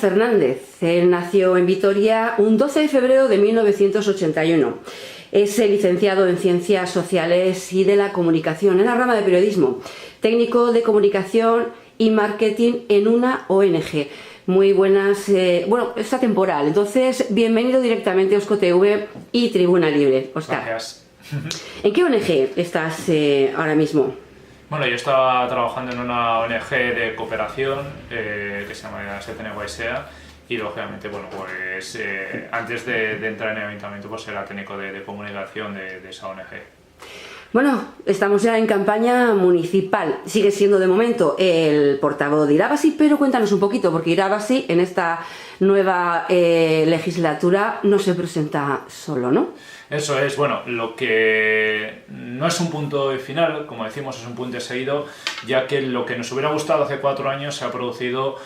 Fernández. Él nació en Vitoria un 12 de febrero de 1981. Es licenciado en Ciencias Sociales y de la Comunicación en la rama de periodismo, técnico de comunicación y marketing en una ONG. Muy buenas, bueno, está temporal, entonces bienvenido directamente a Eusko TV y Tribuna Libre, Óscar. Gracias. ¿En qué ONG estás ahora mismo? Bueno, yo estaba trabajando en una ONG de cooperación que se llama STNYSEA y lógicamente, bueno, pues antes de entrar en el ayuntamiento pues era técnico de comunicación de esa ONG. Bueno, estamos ya en campaña municipal. Sigue siendo de momento el portavoz de Irabasi, pero cuéntanos un poquito, porque Irabasi en esta nueva legislatura no se presenta solo, ¿no? Eso es, bueno, lo que no es un punto final, como decimos, es un punto seguido, ya que lo que nos hubiera gustado hace 4 años se ha producido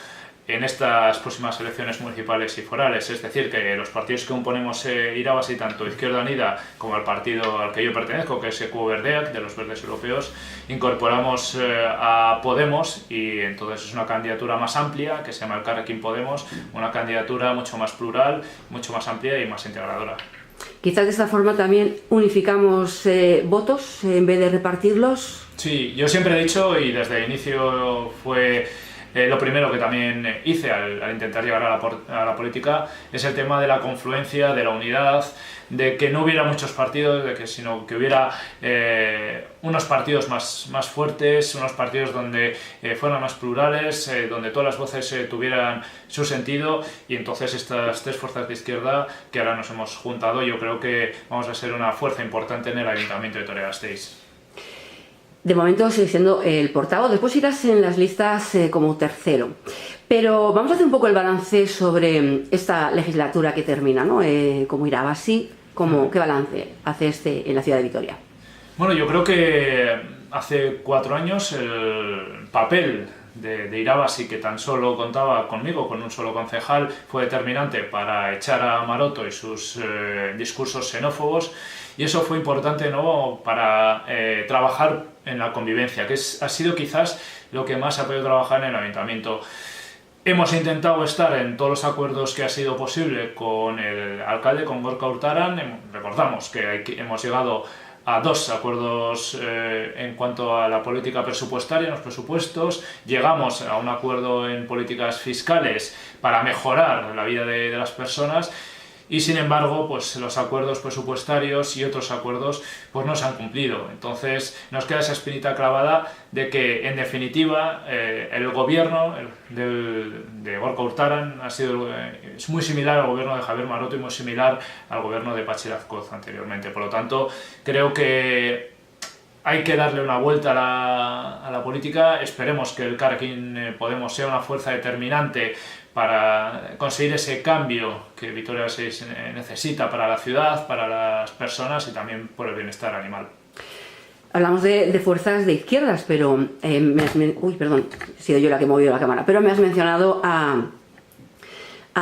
en estas próximas elecciones municipales y forales, es decir, que los partidos que componemos Irabasi, tanto Izquierda Unida como el partido al que yo pertenezco, que es EQ Berdeak, de los Verdes Europeos, incorporamos a Podemos y entonces es una candidatura más amplia, que se llama Elkarrekin Podemos, una candidatura mucho más plural, mucho más amplia y más integradora. Quizás de esta forma también unificamos votos en vez de repartirlos. Sí, yo siempre he dicho, y desde el inicio fue lo primero que también hice al intentar llegar a la política, es el tema de la confluencia, de la unidad, de que no hubiera muchos partidos, sino que hubiera unos partidos más fuertes, unos partidos donde fueran más plurales, donde todas las voces tuvieran su sentido, y entonces estas 3 fuerzas de izquierda que ahora nos hemos juntado, yo creo que vamos a ser una fuerza importante en el Ayuntamiento de Vitoria-Gasteiz. De momento sigue siendo el portavoz, después irás en las listas como tercero. Pero vamos a hacer un poco el balance sobre esta legislatura que termina, ¿no? Como Irabasi, ¿qué balance hace en la ciudad de Vitoria? Bueno, yo creo que hace 4 años el papel de Irabasi, que tan solo contaba conmigo, con un solo concejal, fue determinante para echar a Maroto y sus discursos xenófobos, y eso fue importante, ¿no?, para trabajar en la convivencia, que ha sido quizás lo que más ha podido trabajar en el ayuntamiento. Hemos intentado estar en todos los acuerdos que ha sido posible con el alcalde, con Gorka Urtaran. Recordamos que hemos llegado a 2 acuerdos en cuanto a la política presupuestaria, en los presupuestos. Llegamos a un acuerdo en políticas fiscales para mejorar la vida de las personas. Y sin embargo, pues los acuerdos presupuestarios y otros acuerdos pues no se han cumplido. Entonces nos queda esa espinita clavada de que, en definitiva, el gobierno de Gorka Urtaran es muy similar al gobierno de Javier Maroto y muy similar al gobierno de Patxi Lázquez anteriormente. Por lo tanto, creo que hay que darle una vuelta a la política. Esperemos que el Elkarrekin Podemos sea una fuerza determinante para conseguir ese cambio que Vitoria-Gasteiz necesita para la ciudad, para las personas y también por el bienestar animal. Hablamos de fuerzas de izquierdas, pero uy, perdón, he sido yo la que he movido la cámara, pero me has mencionado a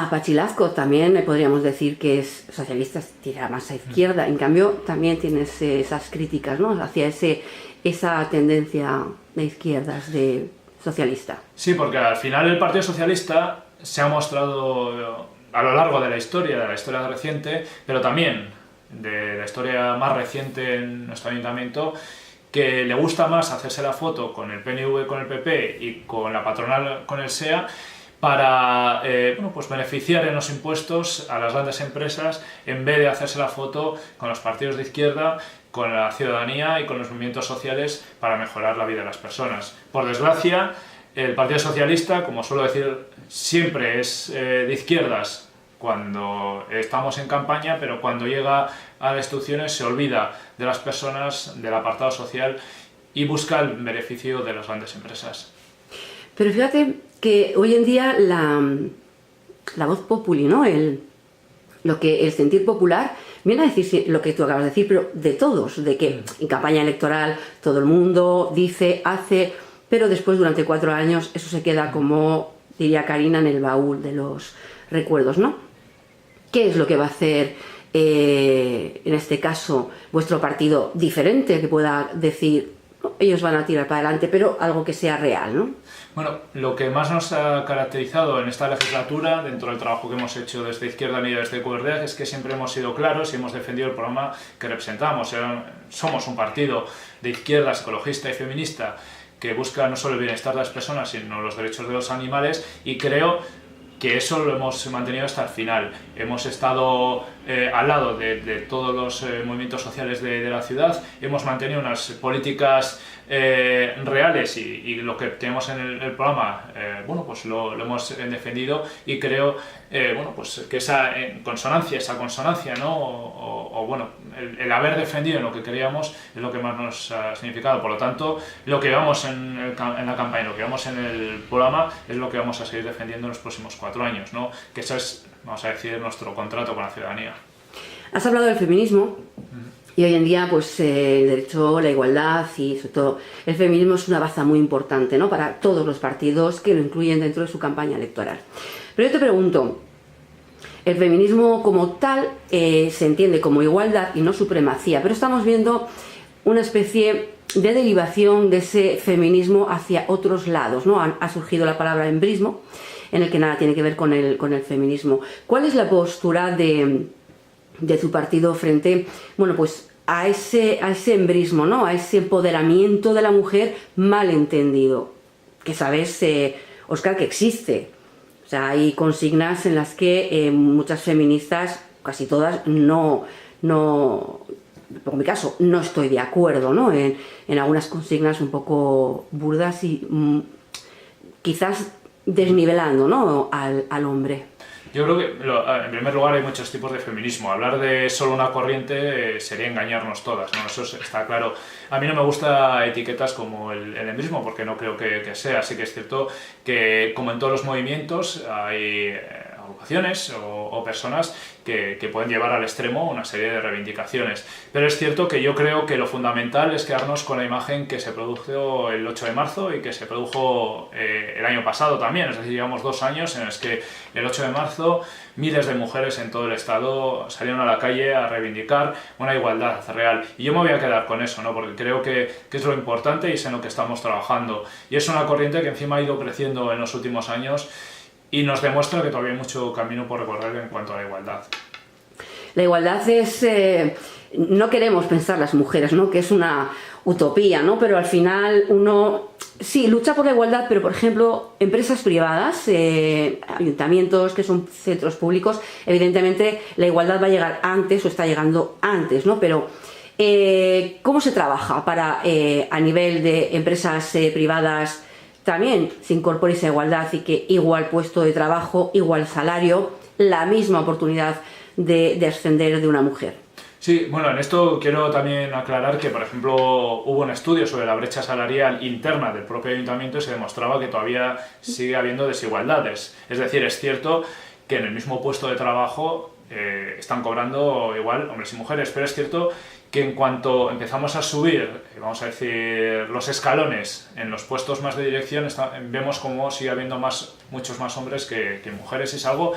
Patxi Lázquez. También podríamos decir que es socialista, tira más a izquierda, en cambio también tienes esas críticas, ¿no?, hacia esa tendencia de izquierdas, de socialista. Sí, porque al final el Partido Socialista se ha mostrado a lo largo de la historia reciente, pero también de la historia más reciente en nuestro ayuntamiento, que le gusta más hacerse la foto con el PNV, con el PP y con la patronal, con el SEA, para pues beneficiar en los impuestos a las grandes empresas, en vez de hacerse la foto con los partidos de izquierda, con la ciudadanía y con los movimientos sociales para mejorar la vida de las personas. Por desgracia, el Partido Socialista, como suelo decir, siempre es de izquierdas cuando estamos en campaña, pero cuando llega a las instituciones se olvida de las personas, del apartado social, y busca el beneficio de las grandes empresas. Pero fíjate que hoy en día la voz populi, ¿no?, el sentir popular, viene a decir lo que tú acabas de decir, pero de todos, de que en campaña electoral todo el mundo dice, hace, pero después durante 4 años eso se queda, como diría Karina, en el baúl de los recuerdos, ¿no? ¿Qué es lo que va a hacer en este caso vuestro partido diferente, que pueda decir, ellos van a tirar para adelante, pero algo que sea real, ¿no? Bueno, lo que más nos ha caracterizado en esta legislatura, dentro del trabajo que hemos hecho desde Izquierda Unida y desde Cuberdeac, es que siempre hemos sido claros y hemos defendido el programa que representamos. Somos un partido de izquierdas, ecologista y feminista, que busca no solo el bienestar de las personas, sino los derechos de los animales, y creo que eso lo hemos mantenido hasta el final. Hemos estado al lado de todos los movimientos sociales de la ciudad, hemos mantenido unas políticas reales y lo que tenemos en el programa, bueno, pues lo hemos defendido, y creo bueno, pues que esa consonancia, ¿no? O bueno, el haber defendido en lo que queríamos es lo que más nos ha significado. Por lo tanto, lo que vamos en la campaña, lo que vamos en el programa, es lo que vamos a seguir defendiendo en los próximos 4 años, ¿no? Que eso es, vamos a decir, nuestro contrato con la ciudadanía. Has hablado del feminismo. Y hoy en día, pues el derecho, la igualdad y sobre todo el feminismo es una baza muy importante, ¿no? Para todos los partidos que lo incluyen dentro de su campaña electoral. Pero yo te pregunto, el feminismo como tal se entiende como igualdad y no supremacía, pero estamos viendo una especie de derivación de ese feminismo hacia otros lados, ¿no? Ha surgido la palabra embrismo, en el que nada tiene que ver con el feminismo. ¿Cuál es la postura de tu partido frente, bueno, pues a ese embrismo, ¿no? A ese empoderamiento de la mujer mal entendido, que sabes, Óscar, que existe? O sea, hay consignas en las que muchas feministas, casi todas, no, por mi caso, no estoy de acuerdo, ¿no? En algunas consignas un poco burdas y quizás desnivelando, ¿no? al hombre. Yo creo que, en primer lugar, hay muchos tipos de feminismo. Hablar de solo una corriente sería engañarnos todas, ¿no? Eso está claro. A mí no me gusta etiquetas como el embrismo, porque no creo que sea. Así que es cierto que, como en todos los movimientos, hay agrupaciones o personas que pueden llevar al extremo una serie de reivindicaciones. Pero es cierto que yo creo que lo fundamental es quedarnos con la imagen que se produjo el 8 de marzo y que se produjo el año pasado también. Es decir, llevamos 2 años en los que el 8 de marzo miles de mujeres en todo el estado salieron a la calle a reivindicar una igualdad real. Y yo me voy a quedar con eso, ¿no? Porque creo que es lo importante y es en lo que estamos trabajando. Y es una corriente que encima ha ido creciendo en los últimos años y nos demuestra que todavía hay mucho camino por recorrer en cuanto a la igualdad. La igualdad es... no queremos pensar las mujeres, ¿no? Que es una utopía, ¿no? Pero al final uno sí lucha por la igualdad, pero por ejemplo empresas privadas, ayuntamientos que son centros públicos, evidentemente la igualdad va a llegar antes o está llegando antes, ¿no? Pero ¿cómo se trabaja para a nivel de empresas privadas también se incorpore esa igualdad y que igual puesto de trabajo, igual salario, la misma oportunidad de ascender de una mujer? Sí, bueno, en esto quiero también aclarar que, por ejemplo, hubo un estudio sobre la brecha salarial interna del propio ayuntamiento y se demostraba que todavía sigue habiendo desigualdades. Es decir, es cierto que en el mismo puesto de trabajo están cobrando igual hombres y mujeres, pero es cierto que en cuanto empezamos a subir, vamos a decir, los escalones en los puestos más de dirección, vemos como sigue habiendo muchos más hombres que mujeres, y es algo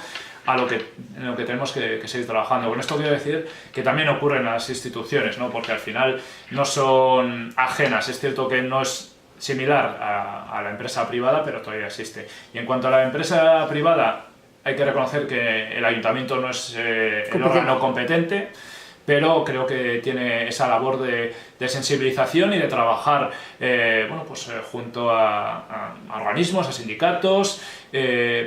en lo que tenemos que seguir trabajando. Con esto quiero decir que también ocurre en las instituciones, ¿no? Porque al final no son ajenas. Es cierto que no es similar a la empresa privada, pero todavía existe. Y en cuanto a la empresa privada, hay que reconocer que el ayuntamiento no es el órgano competente, pero creo que tiene esa labor de sensibilización y de trabajar bueno, pues, junto a organismos, a sindicatos,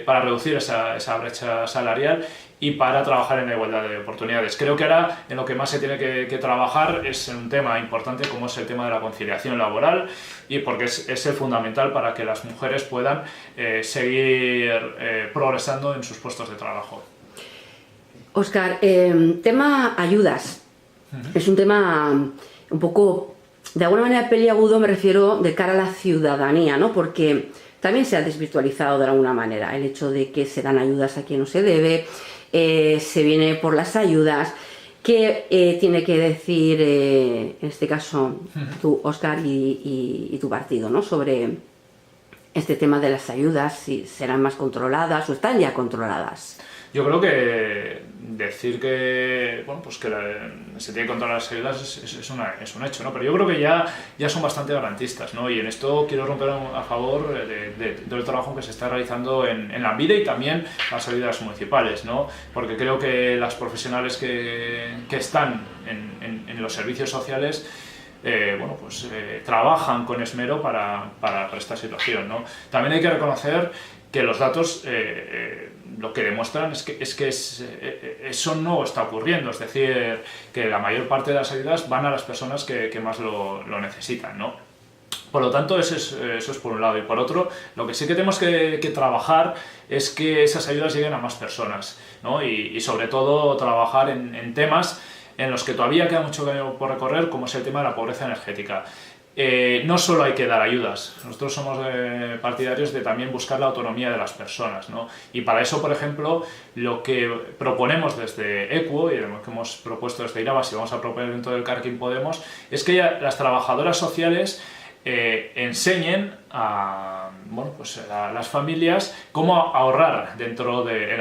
para reducir esa brecha salarial y para trabajar en la igualdad de oportunidades. Creo que ahora en lo que más se tiene que trabajar es en un tema importante como es el tema de la conciliación laboral, y porque es el fundamental para que las mujeres puedan seguir progresando en sus puestos de trabajo. Óscar, tema ayudas. Es un tema un poco, de alguna manera, peliagudo, me refiero de cara a la ciudadanía, ¿no? Porque también se ha desvirtualizado de alguna manera el hecho de que se dan ayudas a quien no se debe, se viene por las ayudas. ¿Qué tiene que decir, en este caso, tú, Óscar, y tu partido, ¿no? Sobre este tema de las ayudas, si serán más controladas o están ya controladas? Yo creo que decir que, bueno, pues que se tiene que controlar las ayudas es un hecho, ¿no? Pero yo creo que ya son bastante garantistas, ¿no? Y en esto quiero romper a favor del trabajo que se está realizando en Lanbide y también las ayudas municipales, ¿no? Porque creo que las profesionales que están en los servicios sociales bueno, pues trabajan con esmero para esta situación, ¿no? También hay que reconocer que los datos lo que demuestran es que eso no está ocurriendo, es decir, que la mayor parte de las ayudas van a las personas que más lo necesitan, ¿no? Por lo tanto, eso es por un lado. Y por otro, lo que sí que tenemos que trabajar es que esas ayudas lleguen a más personas, ¿no? Y sobre todo trabajar en temas en los que todavía queda mucho camino por recorrer, como es el tema de la pobreza energética. No solo hay que dar ayudas, nosotros somos partidarios de también buscar la autonomía de las personas, ¿no? Y para eso, por ejemplo, lo que proponemos desde EQUO y lo que hemos propuesto desde Irabas y vamos a proponer dentro del Elkarrekin Podemos es que las trabajadoras sociales enseñen a las familias cómo ahorrar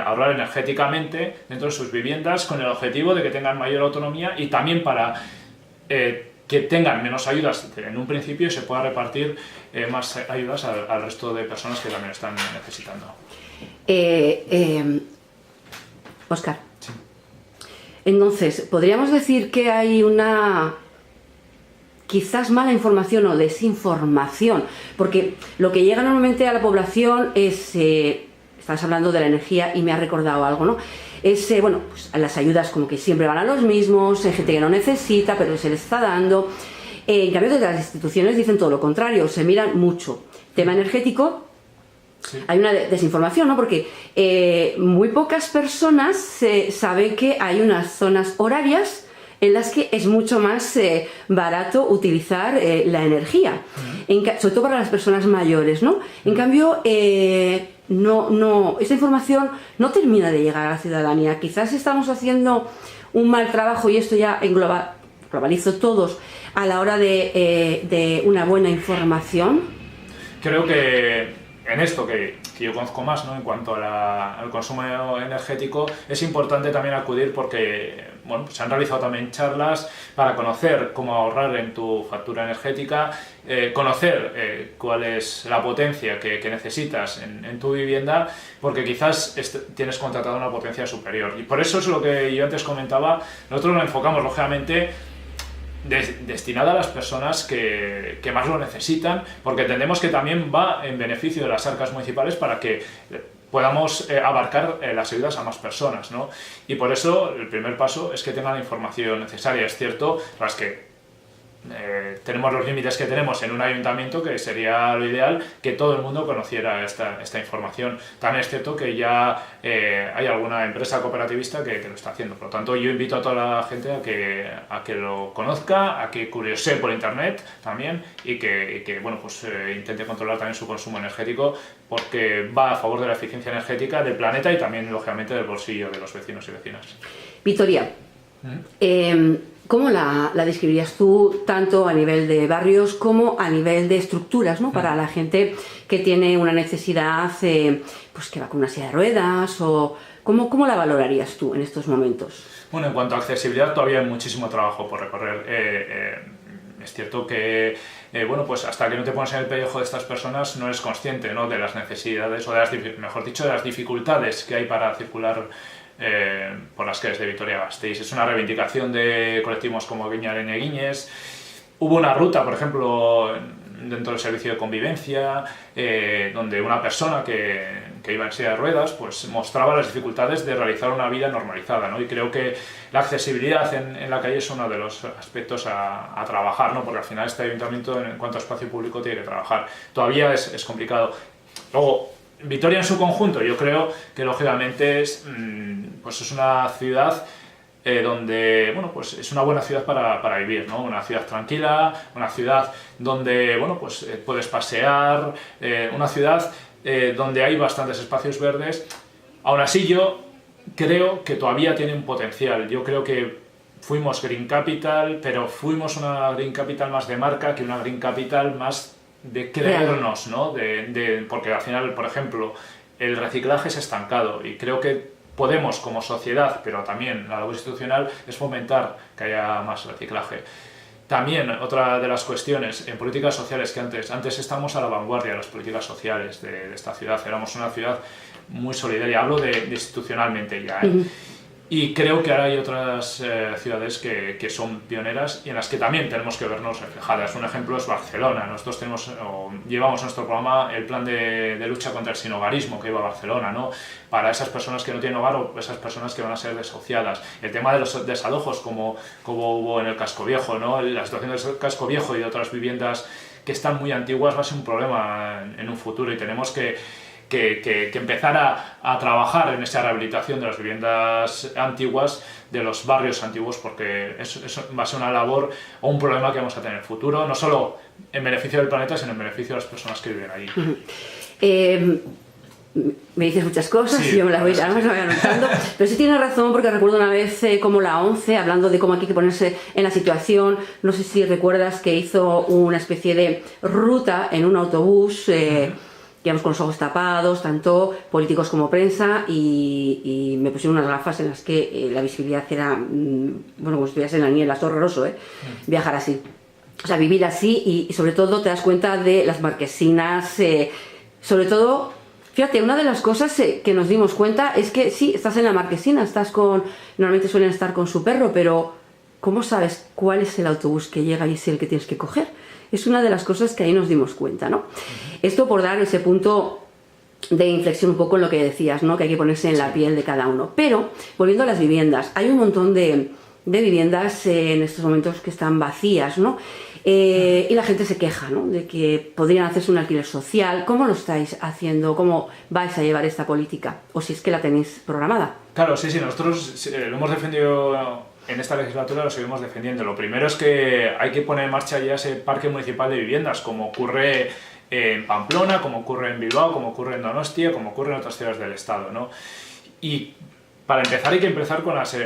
ahorrar energéticamente dentro de sus viviendas con el objetivo de que tengan mayor autonomía y también para que tengan menos ayudas en un principio y se pueda repartir más ayudas al resto de personas que también están necesitando. Óscar, sí. Entonces, ¿podríamos decir que hay una quizás mala información o desinformación? Porque lo que llega normalmente a la población es, estás hablando de la energía y me ha recordado algo, ¿no? Es, bueno, pues las ayudas como que siempre van a los mismos, hay gente que no necesita, pero se les está dando. En cambio, desde las instituciones dicen todo lo contrario, se miran mucho. Tema energético, sí. Hay una desinformación, ¿no? Porque muy pocas personas saben que hay unas zonas horarias en las que es mucho más barato utilizar la energía, sobre todo para las personas mayores, ¿no? En cambio, esa información no termina de llegar a la ciudadanía. Quizás estamos haciendo un mal trabajo, y esto ya globalizo todos, a la hora de una buena información. Creo que en esto que yo conozco más, ¿no? En cuanto al consumo energético, es importante también acudir porque bueno, pues se han realizado también charlas para conocer cómo ahorrar en tu factura energética, conocer cuál es la potencia que necesitas en tu vivienda, porque quizás tienes contratada una potencia superior. Y por eso es lo que yo antes comentaba, nosotros lo enfocamos lógicamente destinada a las personas que más lo necesitan, porque entendemos que también va en beneficio de las arcas municipales para que podamos abarcar las ayudas a más personas, ¿no? Y por eso el primer paso es que tengan la información necesaria. Es cierto, es que tenemos los límites que tenemos en un ayuntamiento, que sería lo ideal que todo el mundo conociera esta información. También es cierto que ya hay alguna empresa cooperativista que lo está haciendo. Por lo tanto, yo invito a toda la gente a que lo conozca, a que curiosee por internet también y que bueno, pues, intente controlar también su consumo energético, porque va a favor de la eficiencia energética del planeta y también, lógicamente, del bolsillo de los vecinos y vecinas. Victoria, ¿cómo la describirías tú, tanto a nivel de barrios como a nivel de estructuras, ¿no? Para la gente que tiene una necesidad, pues que va con una silla de ruedas, o ¿cómo la valorarías tú en estos momentos? Bueno, en cuanto a accesibilidad, todavía hay muchísimo trabajo por recorrer. Es cierto que, bueno, pues hasta que no te pones en el pellejo de estas personas no eres consciente, ¿no? De las necesidades, o mejor dicho, de las dificultades que hay para circular por las calles de Vitoria-Gasteiz. Es una reivindicación de colectivos como Viña-Arena y Guiñes. Hubo una ruta, por ejemplo, dentro del servicio de convivencia, donde una persona que iba en silla de ruedas pues mostraba las dificultades de realizar una vida normalizada, ¿no? Y creo que la accesibilidad en la calle es uno de los aspectos a trabajar, ¿no? Porque al final este ayuntamiento, en cuanto a espacio público, tiene que trabajar. Todavía es complicado. Luego, Vitoria en su conjunto, yo creo que lógicamente es una ciudad donde, bueno, pues es una buena ciudad para vivir, ¿no? Una ciudad tranquila, una ciudad donde, bueno, pues puedes pasear, una ciudad donde hay bastantes espacios verdes. Aún así, yo creo que todavía tiene un potencial. Yo creo que fuimos Green Capital, pero fuimos una Green Capital más de marca que una Green Capital más de creernos, ¿no? Porque al final, por ejemplo, el reciclaje es estancado y creo que podemos como sociedad, pero también la labor institucional, es fomentar que haya más reciclaje. También otra de las cuestiones en políticas sociales que antes estamos a la vanguardia de las políticas sociales de esta ciudad, éramos una ciudad muy solidaria, hablo de institucionalmente ya, ¿eh? Y creo que ahora hay otras ciudades que son pioneras y en las que también tenemos que vernos reflejadas. Un ejemplo es Barcelona. Nosotros llevamos en nuestro programa el plan de lucha contra el sinhogarismo que lleva Barcelona, ¿no? Para esas personas que no tienen hogar o esas personas que van a ser desahuciadas. El tema de los desalojos, como hubo en el Casco Viejo, ¿no? La situación del Casco Viejo y de otras viviendas que están muy antiguas va a ser un problema en un futuro y tenemos que empezar a trabajar en esa rehabilitación de las viviendas antiguas, de los barrios antiguos, porque eso va a ser una labor o un problema que vamos a tener en el futuro, no solo en beneficio del planeta, sino en beneficio de las personas que viven allí. Me dices muchas cosas, sí, yo me las voy anotando, pero sí tienes razón, porque recuerdo una vez como la ONCE, hablando de cómo aquí hay que ponerse en la situación, no sé si recuerdas que hizo una especie de ruta en un autobús, digamos con los ojos tapados, tanto políticos como prensa, y me pusieron unas gafas en las que la visibilidad era, bueno, como si estuvieras en la niebla, es horroroso, viajar así. O sea, vivir así y sobre todo te das cuenta de las marquesinas, sobre todo, fíjate, una de las cosas que nos dimos cuenta es que sí, estás en la marquesina, normalmente suelen estar con su perro, pero ¿cómo sabes cuál es el autobús que llega y es el que tienes que coger? Es una de las cosas que ahí nos dimos cuenta, ¿no? Esto por dar ese punto de inflexión un poco en lo que decías, ¿no? Que hay que ponerse en la piel de cada uno. Pero, volviendo a las viviendas, hay un montón de viviendas en estos momentos que están vacías, ¿no? Y la gente se queja, ¿no? De que podrían hacerse un alquiler social. ¿Cómo lo estáis haciendo? ¿Cómo vais a llevar esta política? O si es que la tenéis programada. Claro, sí, nosotros lo hemos defendido en esta legislatura, lo seguimos defendiendo. Lo primero es que hay que poner en marcha ya ese parque municipal de viviendas, como ocurre en Pamplona, como ocurre en Bilbao, como ocurre en Donostia, como ocurre en otras ciudades del Estado, ¿no? Y para empezar hay que empezar con las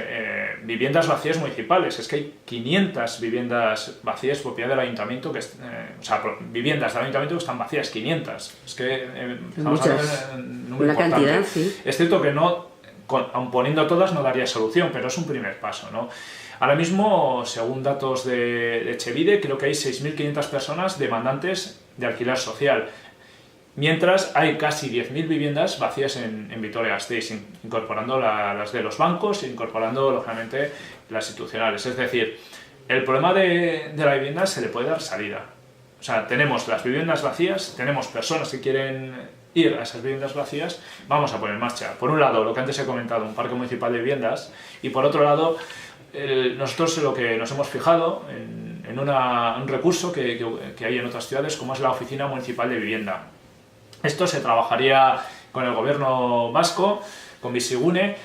viviendas vacías municipales. Es que hay 500 viviendas vacías propiedad del ayuntamiento, o sea, viviendas del ayuntamiento que están vacías, 500. Es que estamos hablando de un número una importante. Cantidad, sí. Es cierto que no, aun poniendo todas no daría solución, pero es un primer paso, ¿no? Ahora mismo, según datos de Etxebide, creo que hay 6.500 personas demandantes de alquiler social. Mientras hay casi 10.000 viviendas vacías en Vitoria-Gasteiz, incorporando las de los bancos e incorporando, lógicamente, las institucionales. Es decir, el problema de la vivienda se le puede dar salida. O sea, tenemos las viviendas vacías, tenemos personas que quieren ir a esas viviendas vacías, vamos a poner en marcha, por un lado, lo que antes he comentado, un parque municipal de viviendas, y por otro lado, nosotros lo que nos hemos fijado en un recurso que hay en otras ciudades, como es la Oficina Municipal de Vivienda. Esto se trabajaría con el gobierno vasco, con Bizigune,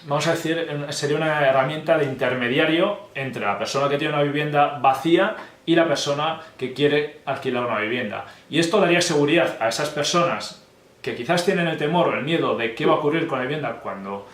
vamos a decir, sería una herramienta de intermediario entre la persona que tiene una vivienda vacía y la persona que quiere alquilar una vivienda. Y esto daría seguridad a esas personas que quizás tienen el temor o el miedo de qué va a ocurrir con la vivienda cuando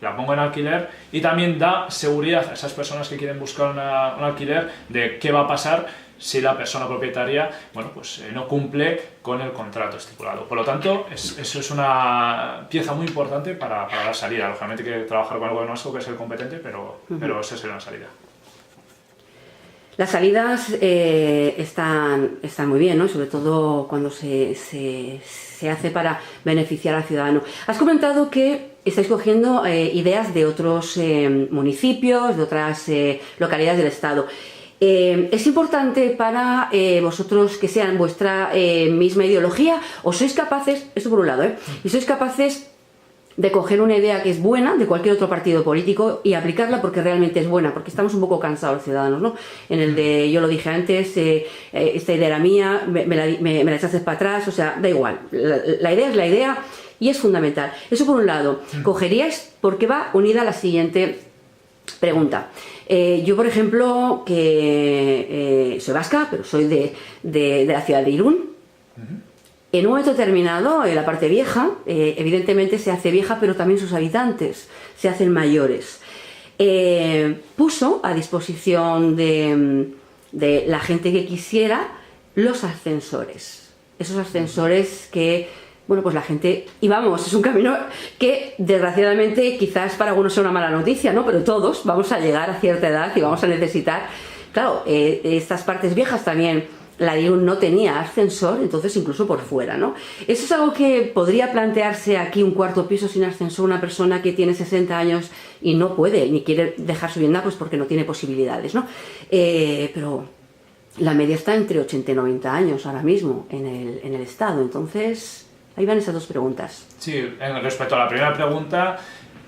la pongo en alquiler, y también da seguridad a esas personas que quieren buscar un alquiler de qué va a pasar si la persona propietaria, bueno, pues no cumple con el contrato estipulado. Por lo tanto, eso es una pieza muy importante para la salida. Lógicamente hay que trabajar con el gobierno vasco, que es el competente, pero esa sería una salida. Las salidas están muy bien, ¿no? Sobre todo cuando se hace para beneficiar al ciudadano. Has comentado que estáis cogiendo ideas de otros municipios, de otras localidades del Estado. ¿Es importante para vosotros que sean vuestra misma ideología, o sois capaces, esto por un lado, y sois capaces de coger una idea que es buena de cualquier otro partido político y aplicarla porque realmente es buena? Porque estamos un poco cansados los ciudadanos, ¿no? En el de, yo lo dije antes, esta idea era mía, me la echaste para atrás, o sea, da igual, la idea es la idea y es fundamental. Eso por un lado. Cogeríais, porque va unida a la siguiente pregunta. Yo, por ejemplo, que soy vasca, pero soy de la ciudad de Irún. En un momento determinado, en la parte vieja, evidentemente se hace vieja, pero también sus habitantes se hacen mayores. Puso a disposición de la gente que quisiera los ascensores. Esos ascensores que bueno, pues la gente, y vamos, es un camino que desgraciadamente quizás para algunos sea una mala noticia, ¿no? Pero todos vamos a llegar a cierta edad y vamos a necesitar, claro, estas partes viejas también, la DIU no tenía ascensor, entonces incluso por fuera, ¿no? Eso es algo que podría plantearse aquí, un cuarto piso sin ascensor, una persona que tiene 60 años y no puede, ni quiere dejar su vivienda, pues porque no tiene posibilidades, ¿no? Pero la media está entre 80 y 90 años ahora mismo en el Estado, entonces ahí van esas dos preguntas. Sí, respecto a la primera pregunta,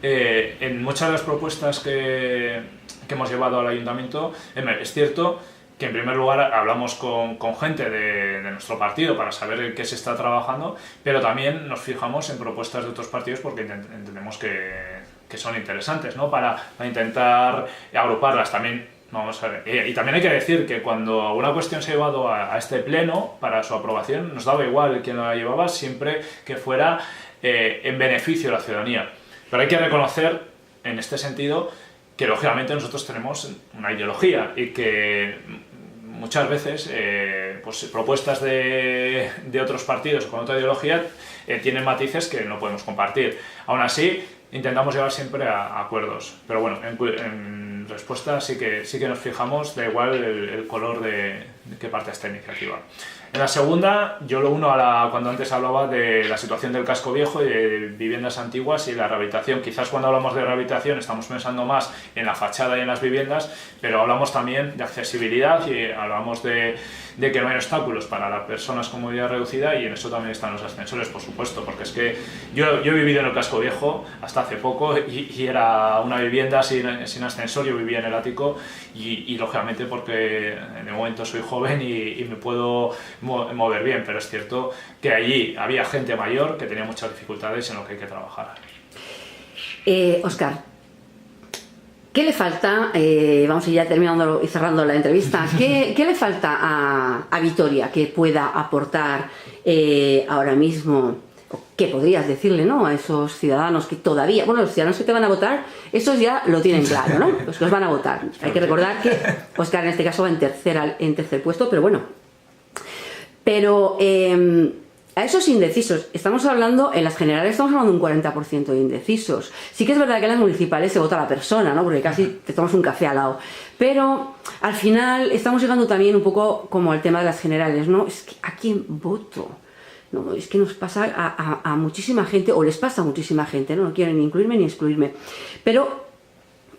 en muchas de las propuestas que hemos llevado al ayuntamiento, es cierto que en primer lugar hablamos con gente de nuestro partido para saber en qué se está trabajando, pero también nos fijamos en propuestas de otros partidos porque entendemos que son interesantes, ¿no? Para intentar agruparlas también. Vamos a ver. Y también hay que decir que cuando alguna cuestión se ha llevado a este pleno para su aprobación, nos daba igual quién la llevaba, siempre que fuera en beneficio de la ciudadanía. Pero hay que reconocer, en este sentido, que lógicamente nosotros tenemos una ideología y que muchas veces pues, propuestas de otros partidos con otra ideología tienen matices que no podemos compartir. Aún así, intentamos llegar siempre a acuerdos. Pero bueno, en respuesta sí que nos fijamos, da igual el color de qué parte esta iniciativa. En la segunda, yo lo uno cuando antes hablaba de la situación del casco viejo y de viviendas antiguas y la rehabilitación. Quizás cuando hablamos de rehabilitación estamos pensando más en la fachada y en las viviendas, pero hablamos también de accesibilidad y hablamos de que no hay obstáculos para las personas con movilidad reducida, y en eso también están los ascensores, por supuesto, porque es que yo he vivido en el casco viejo hasta hace poco y era una vivienda sin ascensor. Yo vivía en el ático y lógicamente porque de momento soy joven y me puedo mover bien, pero es cierto que allí había gente mayor que tenía muchas dificultades en lo que hay que trabajar. Óscar, ¿qué le falta, vamos a ir ya terminando y cerrando la entrevista, ¿qué le falta a Vitoria que pueda aportar ahora mismo? ¿Qué podrías decirle, ¿no?, a esos ciudadanos que todavía, bueno, los ciudadanos que te van a votar, esos ya lo tienen claro, ¿no? Los que los van a votar. Hay que recordar que Óscar en este caso va en tercer puesto, pero bueno. Pero a esos indecisos, estamos hablando, en las generales estamos hablando de un 40% de indecisos. Sí que es verdad que en las municipales se vota a la persona, ¿no?, porque casi te tomas un café al lado. Pero al final estamos llegando también un poco como al tema de las generales, ¿no? Es que ¿a quién voto? No, es que nos pasa a muchísima gente, o les pasa a muchísima gente, ¿no? No quieren ni incluirme ni excluirme. Pero,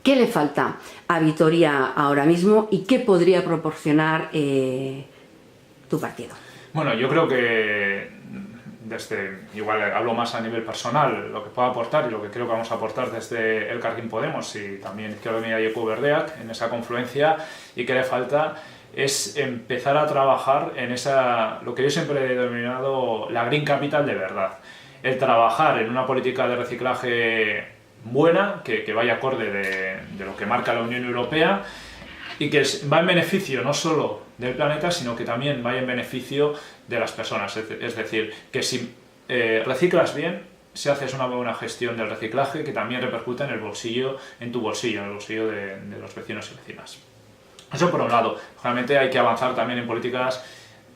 ¿qué le falta a Vitoria ahora mismo y qué podría proporcionar tu partido? Bueno, yo creo que igual hablo más a nivel personal, lo que puedo aportar y lo que creo que vamos a aportar desde Elkarrekin Podemos y también Izquierda Unida y Equo Berdeak en esa confluencia, y que le falta es empezar a trabajar en lo que yo siempre he denominado la Green Capital de verdad. El trabajar en una política de reciclaje buena, que vaya acorde de lo que marca la Unión Europea y que va en beneficio no solo del planeta, sino que también vaya en beneficio de las personas. Es decir, que si reciclas bien, si haces una buena gestión del reciclaje, que también repercute en tu bolsillo, en el bolsillo de los vecinos y vecinas. Eso por un lado. Realmente hay que avanzar también en políticas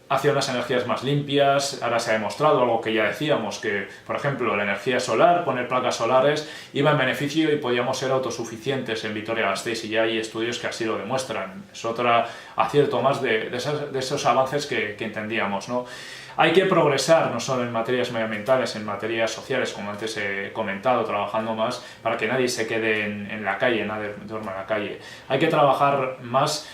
hacia unas energías más limpias. Ahora se ha demostrado algo que ya decíamos, que por ejemplo la energía solar, poner placas solares, iba en beneficio y podíamos ser autosuficientes en Vitoria-Gasteiz, y ya hay estudios que así lo demuestran. Es otro acierto más de esos avances que entendíamos, ¿no? Hay que progresar no solo en materias medioambientales, en materias sociales, como antes he comentado, trabajando más para que nadie se quede en la calle, nadie duerma en la calle. Hay que trabajar más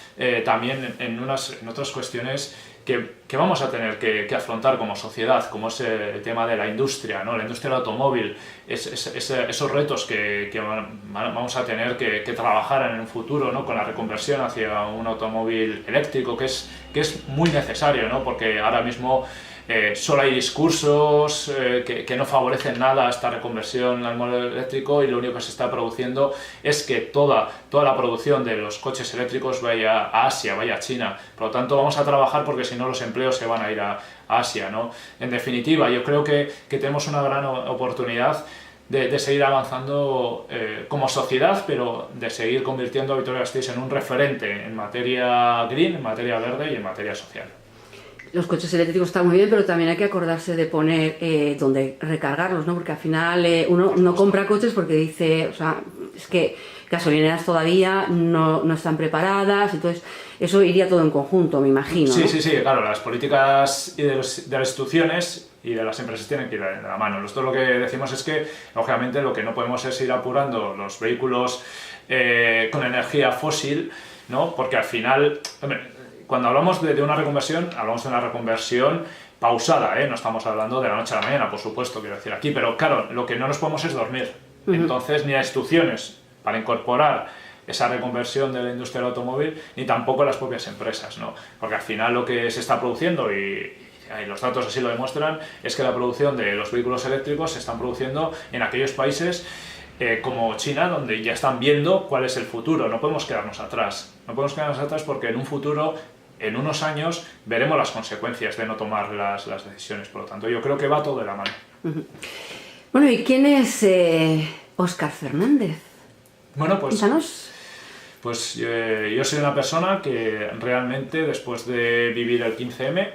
también en otras cuestiones que vamos a tener que afrontar como sociedad, como es el tema de la industria, ¿no? La industria del automóvil, esos retos que vamos a tener que trabajar en un futuro, ¿no?, con la reconversión hacia un automóvil eléctrico, que es muy necesario, ¿no?, porque ahora mismo solo hay discursos que no favorecen nada a esta reconversión al modelo eléctrico, y lo único que se está produciendo es que toda la producción de los coches eléctricos vaya a Asia, vaya a China. Por lo tanto, vamos a trabajar porque si no los empleos se van a ir a Asia, ¿no? En definitiva, yo creo que tenemos una gran oportunidad de seguir avanzando como sociedad, pero de seguir convirtiendo a Vitoria-Gasteiz en un referente en materia green, en materia verde y en materia social. Los coches eléctricos están muy bien, pero también hay que acordarse de poner dónde recargarlos, ¿no? Porque al final uno no compra coches porque dice, o sea, es que gasolineras todavía no están preparadas, entonces eso iría todo en conjunto, me imagino, Sí, ¿no? sí, sí, claro, las políticas de las instituciones y de las empresas tienen que ir de la mano. Nosotros lo que decimos es que, lógicamente, lo que no podemos es ir apurando los vehículos con energía fósil, ¿no? Porque al final, hombre, cuando hablamos de una reconversión, hablamos de una reconversión pausada, ¿eh? No estamos hablando de la noche a la mañana, por supuesto, quiero decir aquí, pero claro, lo que no nos podemos es dormir. Entonces, ni las instituciones para incorporar esa reconversión de la industria del automóvil, ni tampoco las propias empresas, ¿no? Porque al final lo que se está produciendo, y los datos así lo demuestran, es que la producción de los vehículos eléctricos se están produciendo en aquellos países como China, donde ya están viendo cuál es el futuro. No podemos quedarnos atrás. No podemos quedarnos atrás porque en un futuro, en unos años, veremos las consecuencias de no tomar las decisiones. Por lo tanto, yo creo que va todo de la mano. Bueno, ¿y quién es Óscar Fernández? Bueno, pues... Cuéntanos. Pues yo soy una persona que realmente, después de vivir el 15M,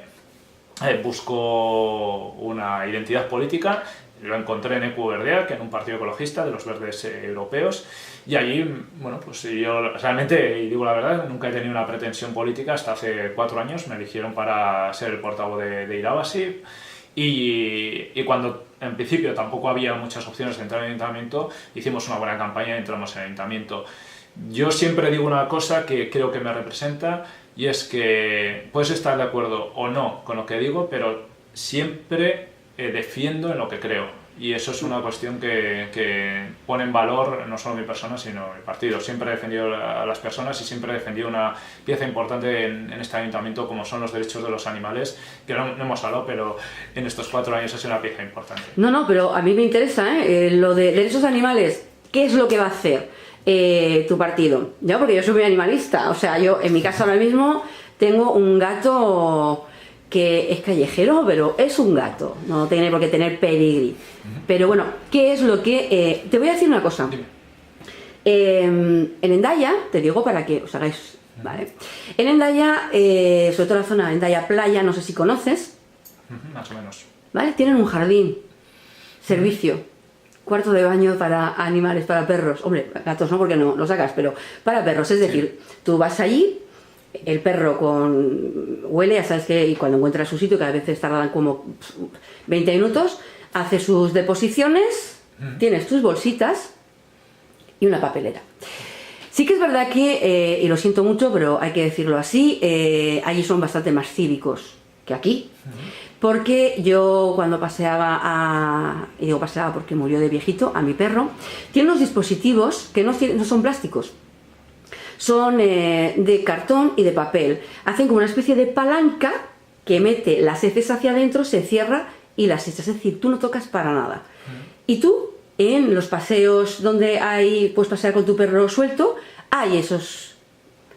busco una identidad política. Lo encontré en Equo Verdea, que en un partido ecologista de los verdes europeos, y allí, bueno, pues yo realmente, y digo la verdad, nunca he tenido una pretensión política. Hasta hace 4 años me eligieron para ser el portavoz de Irabazi, y cuando en principio tampoco había muchas opciones de entrar en el ayuntamiento, hicimos una buena campaña y entramos en el ayuntamiento. Yo siempre digo una cosa que creo que me representa, y es que puedes estar de acuerdo o no con lo que digo, pero siempre defiendo en lo que creo. Y eso es una cuestión que pone en valor no solo mi persona, sino el partido. Siempre he defendido a las personas y siempre he defendido una pieza importante en este ayuntamiento, como son los derechos de los animales, que no hemos hablado, pero en estos 4 años ha sido una pieza importante. No, pero a mí me interesa, lo de derechos animales. ¿Qué es lo que va a hacer tu partido? Yo, porque yo soy muy animalista. O sea, yo en mi casa ahora mismo tengo un gato que es callejero, pero es un gato, no tiene por qué tener pedigrí. Pero bueno, ¿qué es lo que...? Te voy a decir una cosa. En Hendaya, te digo para que os hagáis... ¿vale? En Hendaya, sobre todo la zona de Hendaya Playa, no sé si conoces. Más o menos. ¿Vale? Tienen un jardín, servicio, cuarto de baño para animales, para perros. Hombre, gatos no, porque no lo sacas, pero para perros. Es decir, tú vas allí, el perro huele, ya sabes que, y cuando encuentra su sitio, que a veces tardan como 20 minutos, hace sus deposiciones, tienes tus bolsitas y una papelera. Sí que es verdad que, y lo siento mucho, pero hay que decirlo así, allí son bastante más cívicos que aquí. Porque yo cuando paseaba y digo paseaba porque murió de viejito, a mi perro, tiene unos dispositivos que no son plásticos. Son de cartón y de papel. Hacen como una especie de palanca que mete las heces hacia adentro, se cierra y las echas. Es decir, tú no tocas para nada. Y tú, en los paseos donde puedes pasear con tu perro suelto, hay esos...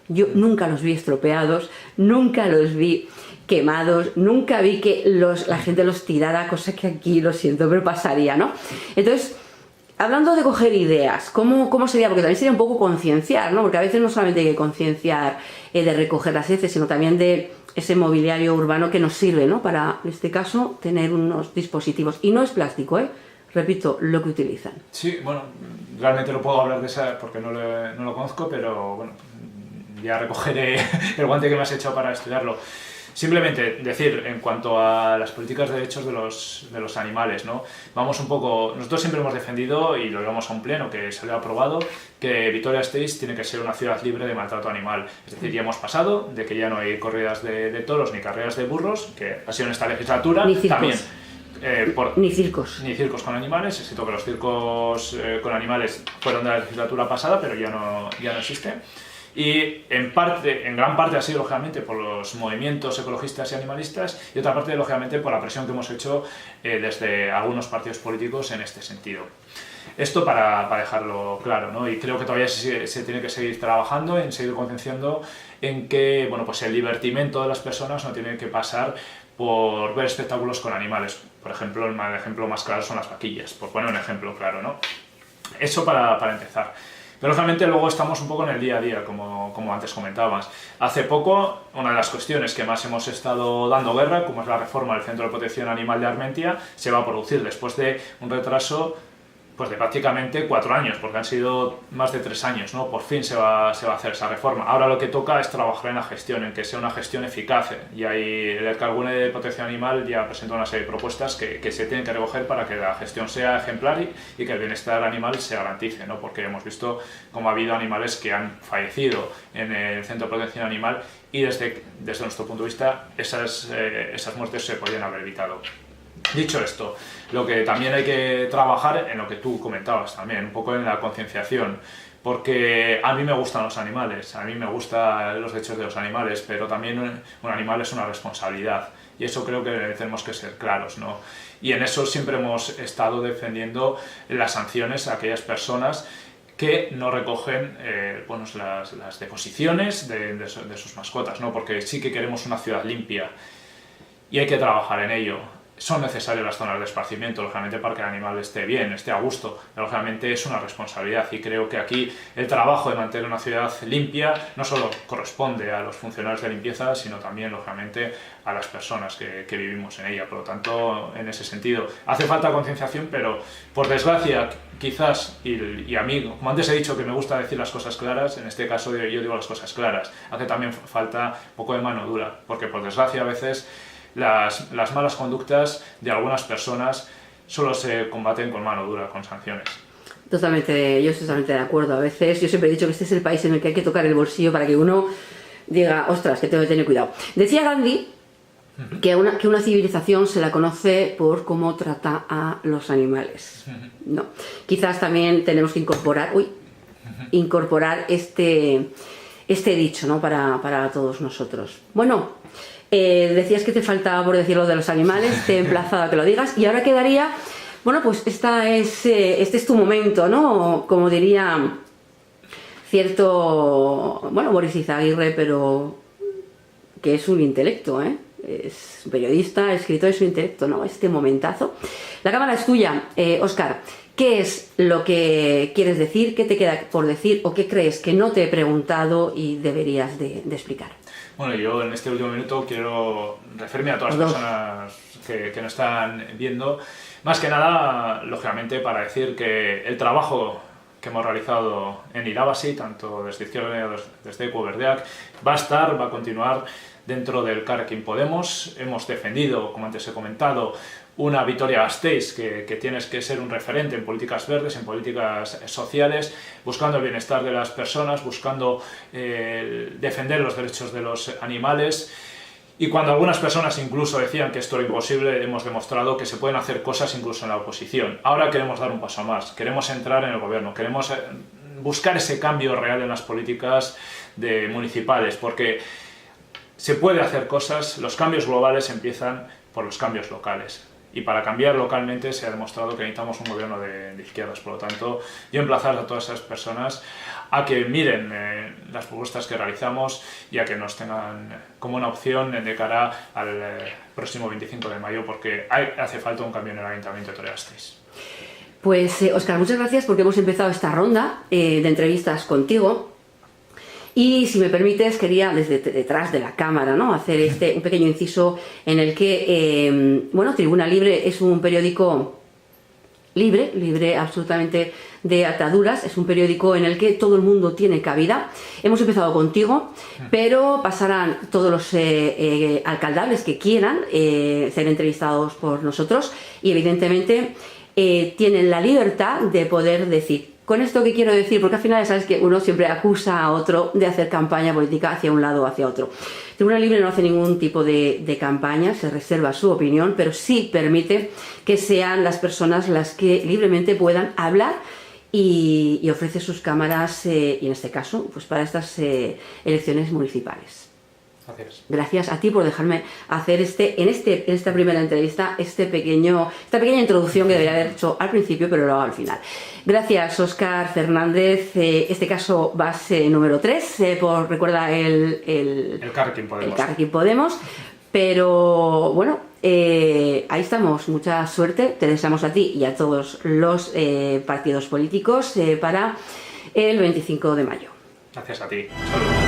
Yo nunca los vi estropeados, nunca los vi quemados, nunca vi que la gente los tirara, cosa que aquí, lo siento, pero pasaría, ¿no? Entonces... Hablando de coger ideas, ¿cómo sería? Porque también sería un poco concienciar, ¿no? Porque a veces no solamente hay que concienciar de recoger las heces, sino también de ese mobiliario urbano que nos sirve, ¿no? Para, en este caso, tener unos dispositivos. Y no es plástico, repito, lo que utilizan. Sí, bueno, realmente no puedo hablar de esa porque no lo conozco, pero bueno, ya recogeré el guante que me has echado para estudiarlo. Simplemente decir, en cuanto a las políticas de derechos de los animales, ¿no? Vamos un poco... Nosotros siempre hemos defendido, y lo llevamos a un pleno que salió aprobado, que Vitoria-Gasteiz tiene que ser una ciudad libre de maltrato animal. Es decir, ya hemos pasado de que ya no hay corridas de toros ni carreras de burros, que ha sido en esta legislatura. Ni circos. También. Ni circos. Ni circos con animales, excepto que los circos con animales fueron de la legislatura pasada, pero ya no existe. Y en gran parte ha sido, lógicamente, por los movimientos ecologistas y animalistas, y otra parte, lógicamente, por la presión que hemos hecho desde algunos partidos políticos en este sentido. Esto para dejarlo claro, ¿no? Y creo que todavía se tiene que seguir trabajando, en seguir concienciando en que, bueno, pues el divertimento de las personas no tiene que pasar por ver espectáculos con animales. Por ejemplo, el ejemplo más claro son las vaquillas, por poner un ejemplo claro, ¿no? Eso para empezar. Pero realmente luego estamos un poco en el día a día, como antes comentabas. Hace poco, una de las cuestiones que más hemos estado dando guerra, como es la reforma del Centro de Protección Animal de Armentia, se va a producir después de un retraso pues de prácticamente 4 años, porque han sido más de 3 años, ¿no? Por fin se va a hacer esa reforma. Ahora lo que toca es trabajar en la gestión, en que sea una gestión eficaz. Y ahí el Cargune de Protección Animal ya presentó una serie de propuestas que se tienen que recoger para que la gestión sea ejemplar y que el bienestar animal se garantice, ¿no? Porque hemos visto cómo ha habido animales que han fallecido en el Centro de Protección Animal y desde nuestro punto de vista esas muertes se podían haber evitado. Dicho esto, lo que también hay que trabajar en lo que tú comentabas también, un poco en la concienciación, porque a mí me gustan los animales, a mí me gustan los derechos de los animales, pero también un animal es una responsabilidad y eso creo que tenemos que ser claros, ¿no? Y en eso siempre hemos estado defendiendo las sanciones a aquellas personas que no recogen bueno, las deposiciones de sus mascotas, ¿no? Porque sí que queremos una ciudad limpia y hay que trabajar en ello. Son necesarias las zonas de esparcimiento, lógicamente, para que el animal esté bien, esté a gusto. Pero, lógicamente, es una responsabilidad y creo que aquí el trabajo de mantener una ciudad limpia no solo corresponde a los funcionarios de limpieza, sino también, lógicamente, a las personas que vivimos en ella. Por lo tanto, en ese sentido, hace falta concienciación, pero, por desgracia, quizás, y a mí, como antes he dicho que me gusta decir las cosas claras, en este caso yo digo las cosas claras. Hace también falta un poco de mano dura, porque, por desgracia, a veces las malas conductas de algunas personas solo se combaten con mano dura, con sanciones. Yo estoy totalmente de acuerdo. A veces yo siempre he dicho que este es el país en el que hay que tocar el bolsillo para que uno diga, ostras, que tengo que tener cuidado. Decía Gandhi que una civilización se la conoce por cómo trata a los animales. No. Quizás también tenemos que incorporar este dicho, ¿no? para todos nosotros. Bueno, decías que te faltaba por decir lo de los animales, te he emplazado a que lo digas y ahora quedaría, bueno, pues este es tu momento, ¿no? Como diría cierto, bueno, Boris Izaguirre, pero que es un intelecto, es un periodista, escritor, es un intelecto, ¿no? Este momentazo. La cámara es tuya, Óscar. ¿Qué es lo que quieres decir? ¿Qué te queda por decir? ¿O qué crees que no te he preguntado y deberías de explicar? Bueno, yo en este último minuto quiero referirme a todas las personas que nos están viendo. Más que nada, lógicamente, para decir que el trabajo que hemos realizado en Irabasi, tanto desde Izquierda Unida, desde Equo Berdeak, va a continuar dentro del Elkarrekin Podemos. Hemos defendido, como antes he comentado, una Vitoria-Gasteiz que tienes que ser un referente en políticas verdes, en políticas sociales, buscando el bienestar de las personas, buscando defender los derechos de los animales. Y cuando algunas personas incluso decían que esto era imposible, hemos demostrado que se pueden hacer cosas incluso en la oposición. Ahora queremos dar un paso más, queremos entrar en el gobierno, queremos buscar ese cambio real en las políticas municipales, porque se puede hacer cosas, los cambios globales empiezan por los cambios locales. Y para cambiar localmente se ha demostrado que necesitamos un gobierno de izquierdas. Por lo tanto, yo emplazar a todas esas personas a que miren las propuestas que realizamos y a que nos tengan como una opción de cara al próximo 25 de mayo, porque hace falta un cambio en el Ayuntamiento de Vitoria-Gasteiz. Pues, Óscar, muchas gracias porque hemos empezado esta ronda de entrevistas contigo. Y si me permites, quería desde detrás de la cámara, ¿no?, hacer un pequeño inciso en el que, bueno, Tribuna Libre es un periódico libre absolutamente de ataduras, es un periódico en el que todo el mundo tiene cabida. Hemos empezado contigo, pero pasarán todos los alcaldables que quieran ser entrevistados por nosotros y evidentemente tienen la libertad de poder decir. Con esto, ¿qué quiero decir? Porque al final sabes que uno siempre acusa a otro de hacer campaña política hacia un lado o hacia otro. Tribuna Libre no hace ningún tipo de campaña, se reserva su opinión, pero sí permite que sean las personas las que libremente puedan hablar y ofrece sus cámaras, y en este caso, pues para estas elecciones municipales. Gracias. Gracias a ti por dejarme hacer en esta primera entrevista esta pequeña introducción que debería haber hecho al principio, pero lo hago al final. Gracias, Óscar Fernández. Este caso base número 3, recuerda el Elkarrekin Podemos. Pero bueno, ahí estamos. Mucha suerte. Te deseamos a ti y a todos los partidos políticos para el 25 de mayo. Gracias a ti. Saludos.